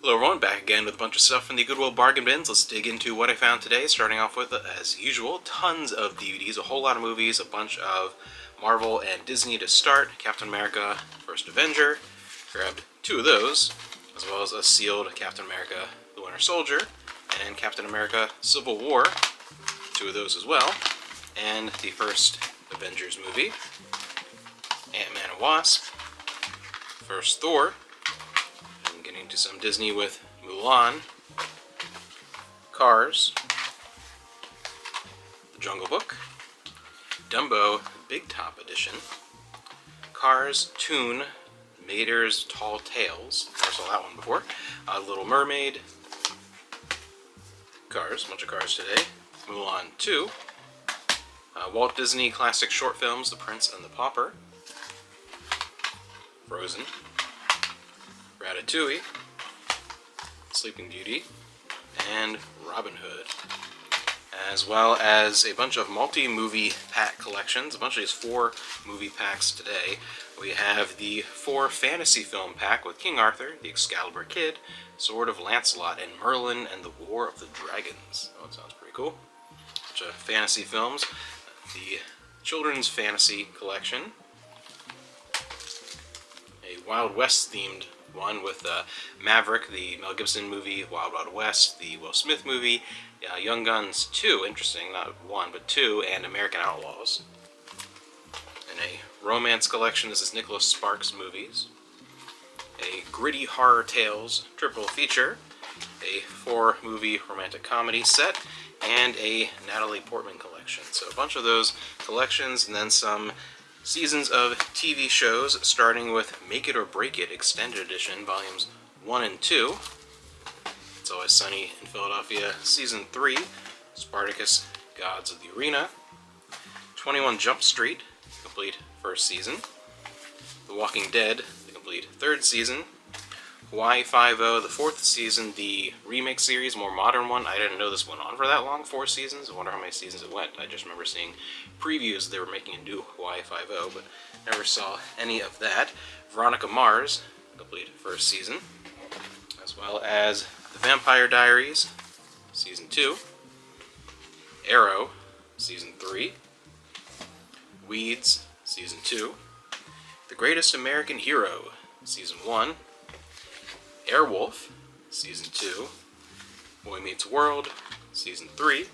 Hello everyone, back again with a bunch of stuff from the Goodwill bargain bins. Let's dig into what I found today, starting off with, as usual, tons of DVDs, a whole lot of movies, a bunch of Marvel and Disney to start. Captain America, First Avenger, grabbed 2 of those, as well as a sealed Captain America, The Winter Soldier, and Captain America, Civil War, 2 of those as well, and the first Avengers movie, Ant-Man and Wasp, first Thor, into some Disney with Mulan, Cars, The Jungle Book, Dumbo Big Top Edition, Cars, Toon, Mater's Tall Tales, never saw that one before, Little Mermaid, Cars, a bunch of Cars today, Mulan 2, Walt Disney Classic Short Films, The Prince and the Pauper, Frozen, Ratatouille, Sleeping Beauty, and Robin Hood, as well as a bunch of multi-movie pack collections. A bunch of these 4 movie packs today. We have the 4 fantasy film pack with King Arthur, the Excalibur Kid, Sword of Lancelot, and Merlin and the War of the Dragons. Oh, that sounds pretty cool. A bunch of fantasy films. The Children's Fantasy Collection, a Wild West themed one with Maverick, the Mel Gibson movie, Wild Wild West, the Will Smith movie, Young Guns 2, interesting, not 1 but 2, and American Outlaws. And a romance collection, this is Nicholas Sparks movies. A Gritty Horror Tales triple feature, a 4 movie romantic comedy set, and a Natalie Portman collection. So a bunch of those collections, and then some seasons of TV shows, starting with Make It or Break It Extended Edition, Volumes 1 and 2. It's Always Sunny in Philadelphia, Season 3, Spartacus, Gods of the Arena, 21 Jump Street, complete first season, The Walking Dead, the complete 3rd season, Hawaii Five-0, the 4th season, the remake series, more modern one. I didn't know this went on for that long, 4 seasons. I wonder how many seasons it went. I just remember seeing previews they were making a new Hawaii Five-0, but never saw any of that. Veronica Mars, complete 1st season, as well as The Vampire Diaries, Season 2, Arrow, Season 3, Weeds, Season 2, The Greatest American Hero, Season 1, Airwolf, Season 2, Boy Meets World, Season 3,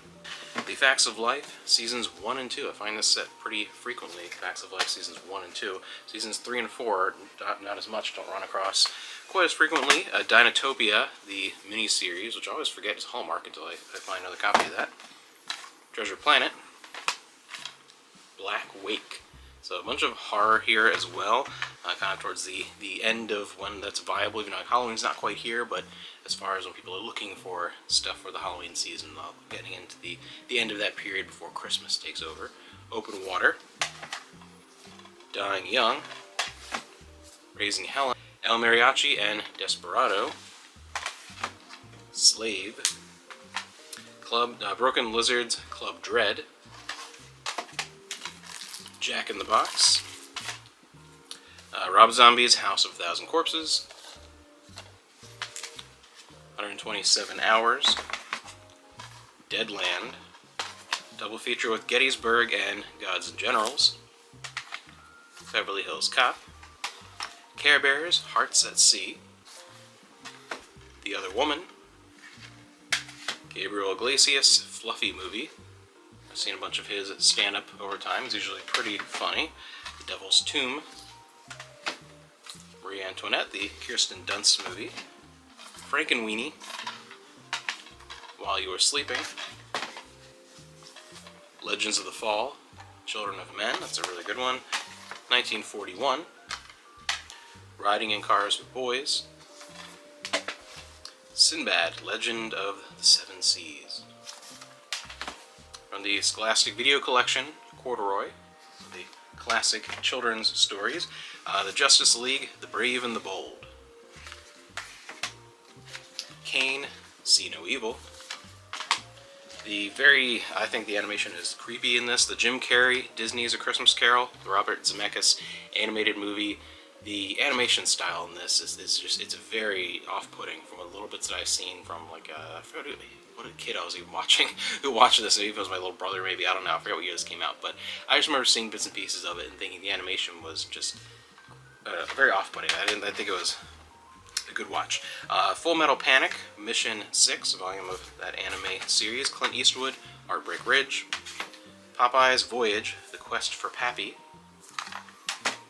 The Facts of Life, Seasons 1 and 2. I find this set pretty frequently, Facts of Life Seasons 1 and 2. Seasons 3 and 4, not as much, don't run across quite as frequently. Dinotopia, the mini-series, which I always forget is Hallmark until I find another copy of that. Treasure Planet, Black Wake. So a bunch of horror here as well, kind of towards the end of when that's viable, even though Halloween's not quite here, but as far as when people are looking for stuff for the Halloween season, getting into the end of that period before Christmas takes over. Open Water, Dying Young, Raising Helen, El Mariachi and Desperado, Slave, Broken Lizards, Club Dread, Jack in the Box, Rob Zombie's House of a Thousand Corpses, 127 Hours, Deadland, double feature with Gettysburg and Gods and Generals, Beverly Hills Cop, Care Bears, Hearts at Sea, The Other Woman, Gabriel Iglesias, Fluffy Movie. I've seen a bunch of his stand-up over time. It's usually pretty funny. The Devil's Tomb, Marie Antoinette, the Kirsten Dunst movie, Frankenweenie, While You Were Sleeping, Legends of the Fall, Children of Men, that's a really good one, 1941, Riding in Cars with Boys, Sinbad, Legend of the Seven Seas. From the Scholastic Video Collection, Corduroy, the classic children's stories, The Justice League, The Brave and the Bold, Kane, See No Evil, I think the animation is creepy in this, the Jim Carrey, Disney's A Christmas Carol, the Robert Zemeckis animated movie, The animation style in this is just, it's very off-putting from the little bits that I've seen from, like, I forgot what a kid I was even watching who watched this. Maybe it was my little brother, maybe, I don't know, I forget what year this came out, but I just remember seeing bits and pieces of it and thinking the animation was just very off-putting. I think it was a good watch. Full Metal Panic, Mission 6, volume of that anime series. Clint Eastwood, Heartbreak Ridge. Popeye's Voyage, The Quest for Pappy.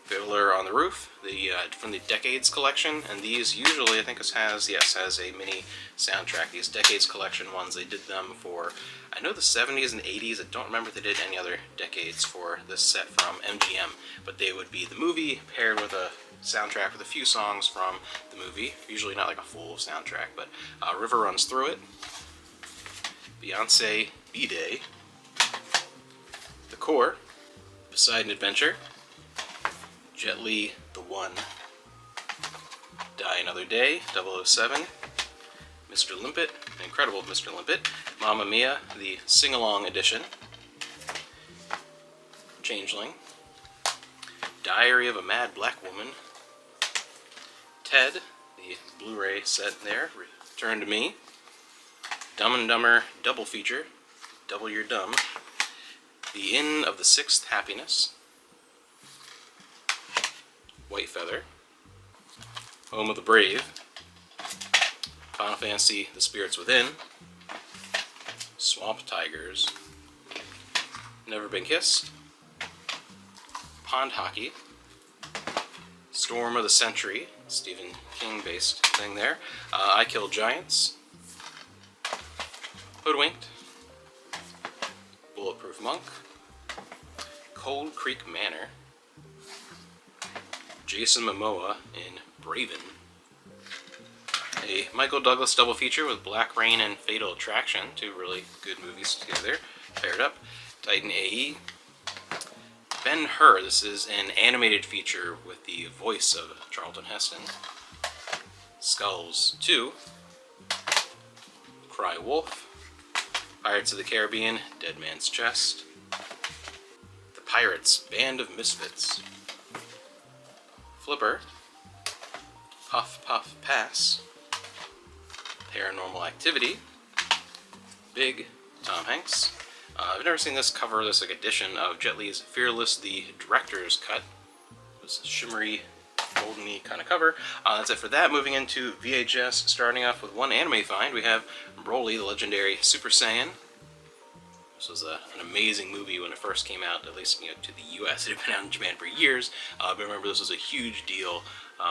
Fiddler on the Roof, from the Decades collection, and these usually, I think this has a mini soundtrack. These Decades collection ones, they did them for, I know, the 70s and 80s. I don't remember if they did any other decades for this set from MGM, but they would be the movie paired with a soundtrack with a few songs from the movie, usually not like a full soundtrack, but River Runs Through It, Beyonce B-Day, The Core, Poseidon Adventure, Jet Li, The One, Die Another Day, 007, Mr. Limpet, Incredible Mr. Limpet, Mamma Mia, the sing-along edition, Changeling, Diary of a Mad Black Woman, Ted, the Blu-ray set there, Return to Me, Dumb and Dumber double feature, Double Your Dumb, The Inn of the Sixth Happiness, White Feather, Home of the Brave, Final Fantasy The Spirits Within, Swamp Tigers, Never Been Kissed, Pond Hockey, Storm of the Century, Stephen King based thing there, I Kill Giants, Hoodwinked, Bulletproof Monk, Cold Creek Manor, Jason Momoa in Braven, a Michael Douglas double feature with Black Rain and Fatal Attraction, two really good movies together, paired up, Titan AE, Ben-Hur, this is an animated feature with the voice of Charlton Heston, Skulls 2, Cry Wolf, Pirates of the Caribbean, Dead Man's Chest, The Pirates, Band of Misfits, Flipper, Puff Puff Pass, Paranormal Activity, Big, Tom Hanks. I've never seen this cover, this like edition of Jet Li's Fearless, the director's cut. It was a shimmery, golden-y kind of cover. That's it for that. Moving into VHS, starting off with one anime find, we have Broly, the legendary Super Saiyan. This was an amazing movie when it first came out, at least to the US. It had been out in Japan for years, but remember this was a huge deal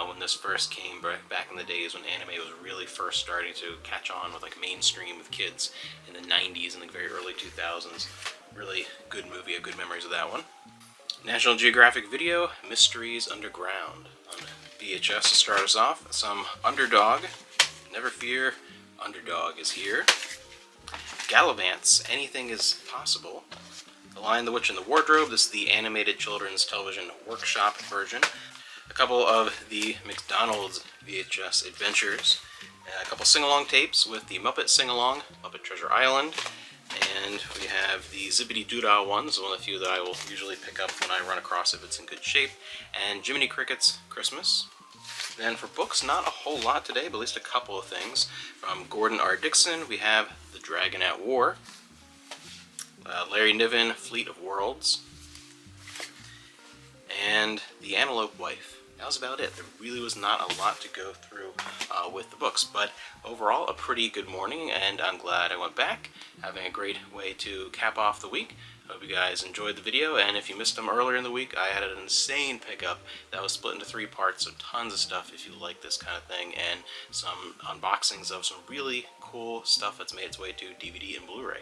when this first came back in the days when anime was really first starting to catch on with like mainstream with kids in the 90s and the very early 2000s. Really good movie, I have good memories of that one. National Geographic Video, Mysteries Underground on VHS to start us off. Some Underdog, Never Fear, Underdog is here. Gallivants, Anything is Possible. The Lion, the Witch, and the Wardrobe, this is the animated children's television workshop version. A couple of the McDonald's VHS adventures. A couple sing-along tapes with the Muppet Sing-Along, Muppet Treasure Island. And we have the Zippity Doodah one. This is one of the few that I will usually pick up when I run across if it's in good shape. And Jiminy Cricket's Christmas. Then for books, not a whole lot today, but at least a couple of things. From Gordon R. Dixon, we have The Dragon at War. Larry Niven, Fleet of Worlds. And The Antelope Wife. That was about it. There really was not a lot to go through with the books, but overall a pretty good morning, and I'm glad I went back, having a great way to cap off the week. Hope you guys enjoyed the video, and if you missed them earlier in the week, I had an insane pickup that was split into 3 parts, so tons of stuff if you like this kind of thing, and some unboxings of some really cool stuff that's made its way to DVD and Blu-ray.